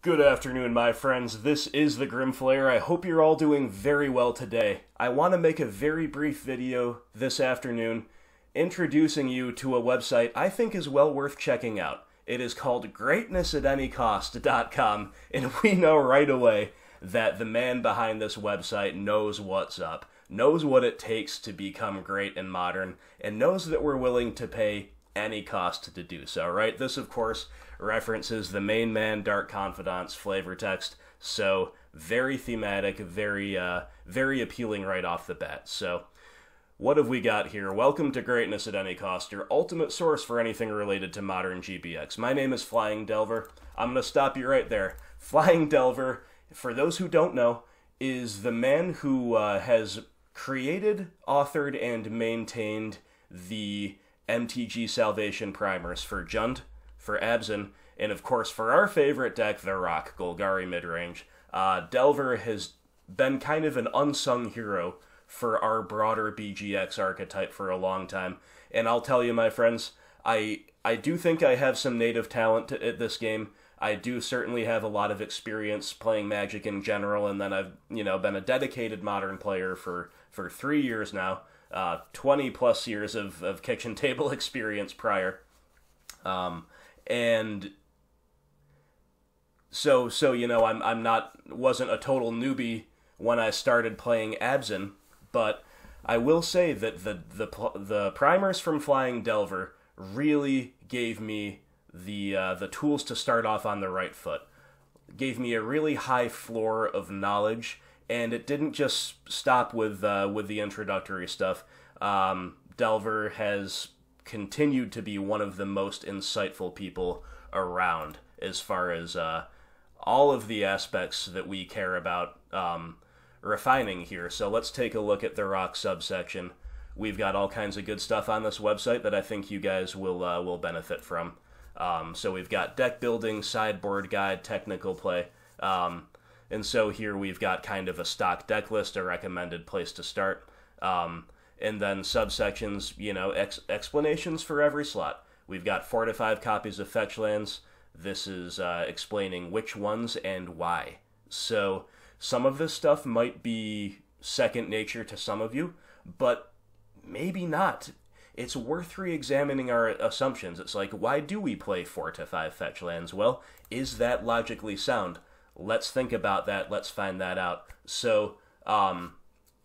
Good afternoon, my friends. This is the Grimflayer. I hope you're all doing very well today. I want to make a very brief video this afternoon introducing you to a website I think is well worth checking out. It is called greatnessatannycost.com, and we know right away that the man behind this website knows what's up, knows what it takes to become great and modern, and knows that we're willing to pay any cost to do so, right? This, of course, references the main man, Dark Confidant's flavor text, so very thematic, very appealing right off the bat. So, what have we got here? Welcome to Greatness at Any Cost, your ultimate source for anything related to modern GBX. My name is Flying Delver. I'm going to stop you right there. Flying Delver, for those who don't know, is the man who has created, authored, and maintained the MTG Salvation primers for Jund, for Abzan, and of course for our favorite deck, the Rock, Golgari Midrange. Delver has been kind of an unsung hero for our broader BGX archetype for a long time, and I'll tell you, my friends, I do think I have some native talent at this game. I do certainly have a lot of experience playing Magic in general, and then I've been a dedicated Modern player for 3 years now. 20 plus years of kitchen table experience prior. And so wasn't a total newbie when I started playing Abzan, but I will say that the primers from Flying Delver really gave me the tools to start off on the right foot. Gave me a really high floor of knowledge, and it didn't just stop with the introductory stuff. Delver has continued to be one of the most insightful people around as far as all of the aspects that we care about refining here. So let's take a look at the Rock subsection. We've got all kinds of good stuff on this website that I think you guys will benefit from. So we've got deck building, sideboard guide, technical play. And so here we've got kind of a stock deck list, a recommended place to start. And then subsections, explanations for every slot. We've got 4 to 5 copies of fetch lands. This is explaining which ones and why. So some of this stuff might be second nature to some of you, but maybe not. It's worth re-examining our assumptions. It's like, why do we play 4 to 5 fetch lands? Well, is that logically sound? Let's think about that. Let's find that out. So,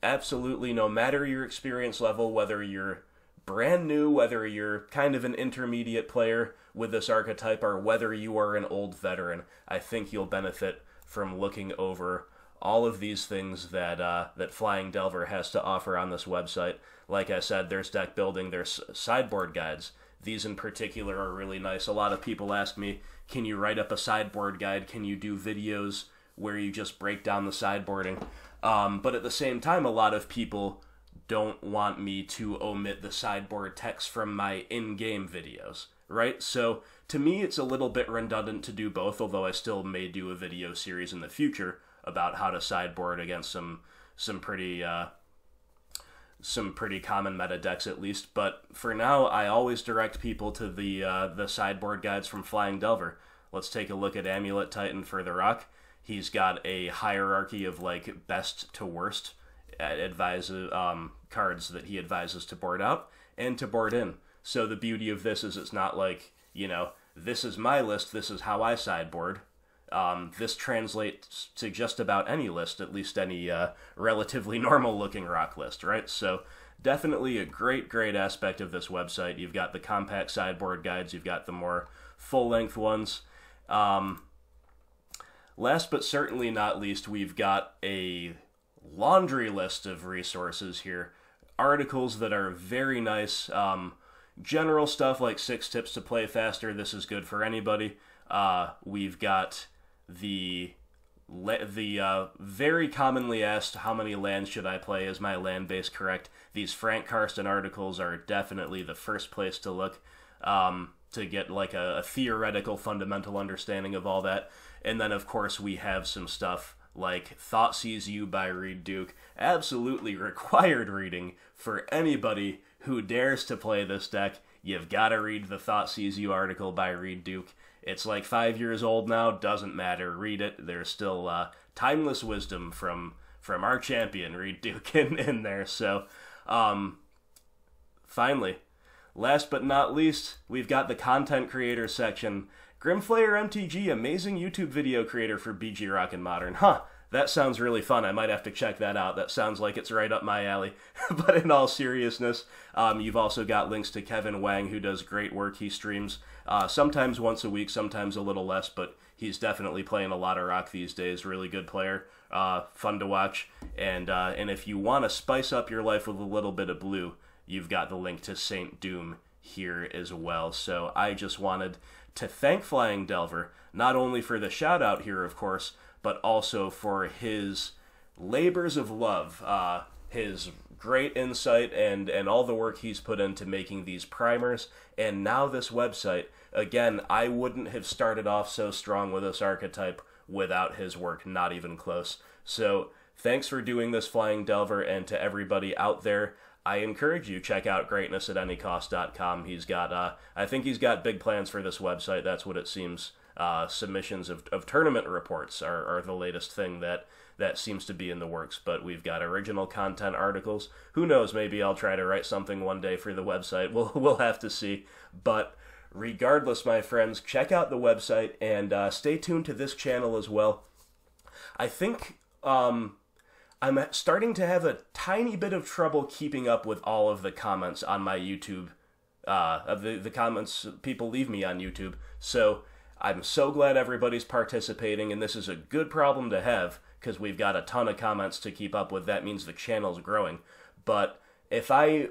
absolutely, no matter your experience level, whether you're brand new, whether you're kind of an intermediate player with this archetype, or whether you are an old veteran, I think you'll benefit from looking over all of these things that Flying Delver has to offer on this website. Like I said, there's deck building, there's sideboard guides. These in particular are really nice. A lot of people ask me, can you write up a sideboard guide? Can you do videos where you just break down the sideboarding? But at the same time, a lot of people don't want me to omit the sideboard text from my in-game videos, right? So to me, it's a little bit redundant to do both, although I still may do a video series in the future about how to sideboard against some pretty common meta decks at least. But for now, I always direct people to the sideboard guides from Flying Delver. Let's take a look at Amulet Titan for the Rock. He's got a hierarchy of like best to worst cards that he advises to board out and to board in. So the beauty of this is it's not like, this is my list, this is how I sideboard. This translates to just about any list, at least any relatively normal-looking Rock list, right? So definitely a great aspect of this website. You've got the compact sideboard guides, you've got the more full-length ones. Last but certainly not least, we've got a laundry list of resources here. Articles that are very nice. General stuff like 6 tips to play faster. This is good for anybody. We've got the very commonly asked, how many lands should I play? Is my land base correct? These Frank Karsten articles are definitely the first place to look to get like a theoretical fundamental understanding of all that. And then, of course, we have some stuff like Thoughtseize You by Reed Duke. Absolutely required reading for anybody who dares to play this deck. You've got to read the Thoughtseize You article by Reed Duke. It's like 5 years old now, doesn't matter, read it. There's still timeless wisdom from our champion, Reed Duke, in there. So, finally, last but not least, we've got the content creator section. Grimflayer MTG, amazing YouTube video creator for BG Rockin' Modern. Huh, that sounds really fun. I might have to check that out. That sounds like it's right up my alley. But in all seriousness, you've also got links to Kevin Wang, who does great work. He streams sometimes once a week, sometimes a little less, but he's definitely playing a lot of rock these days. Really good player, fun to watch. And if you want to spice up your life with a little bit of blue, you've got the link to Saint Doom here as well. So I just wanted to thank Flying Delver, not only for the shout out here, of course, but also for his labors of love, his great insight and all the work he's put into making these primers, and now this website. Again, I wouldn't have started off so strong with this archetype without his work, not even close. So thanks for doing this, Flying Delver, and to everybody out there, I encourage you, check out greatnessatanycost.com. He's got, I think he's got big plans for this website. That's what it seems. Submissions of tournament reports are the latest thing that seems to be in the works. But we've got original content articles. Who knows? Maybe I'll try to write something one day for the website. We'll have to see. But regardless, my friends, check out the website and stay tuned to this channel as well. I think I'm starting to have a tiny bit of trouble keeping up with all of the comments on my YouTube, of the comments people leave me on YouTube. So I'm so glad everybody's participating, and this is a good problem to have, because we've got a ton of comments to keep up with. That means the channel's growing. But if I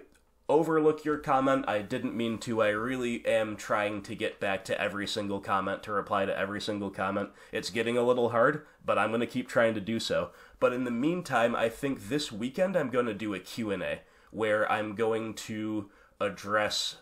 overlook your comment, I didn't mean to. I really am trying to get back to every single comment, to reply to every single comment. It's getting a little hard, but I'm going to keep trying to do so. But in the meantime, I think this weekend I'm going to do a Q&A, where I'm going to address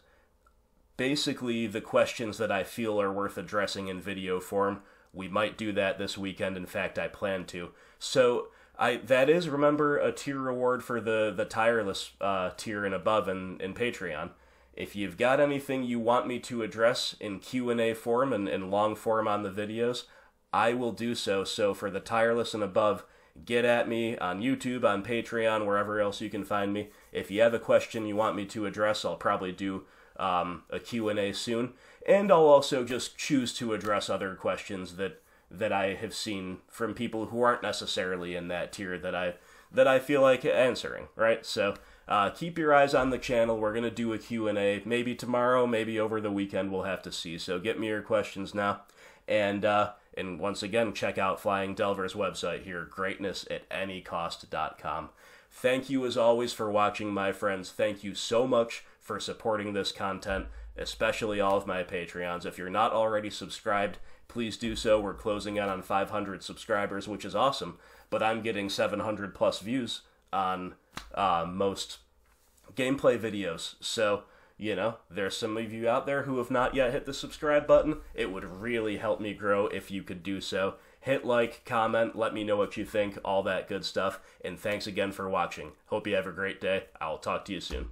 basically the questions that I feel are worth addressing in video form. We might do that this weekend. In fact, I plan to. So that is, remember, a tier reward for the tireless tier and above in Patreon. If you've got anything you want me to address in Q&A form and long form on the videos, I will do so. So for the tireless and above, get at me on YouTube, on Patreon, wherever else you can find me. If you have a question you want me to address, I'll probably do a Q&A soon. And I'll also just choose to address other questions that I have seen from people who aren't necessarily in that tier that I feel like answering, right? So keep your eyes on the channel. We're going to do a Q&A maybe tomorrow, maybe over the weekend. We'll have to see. So get me your questions now. And once again, check out Flying Delver's website here, greatnessatanycost.com. Thank you as always for watching, my friends. Thank you so much for supporting this content, especially all of my Patreons. If you're not already subscribed, please do so. We're closing in on 500 subscribers, which is awesome, but I'm getting 700 plus views on most gameplay videos. So, you know, there's some of you out there who have not yet hit the subscribe button. It would really help me grow if you could do so. Hit like, comment, let me know what you think, all that good stuff. And thanks again for watching. Hope you have a great day. I'll talk to you soon.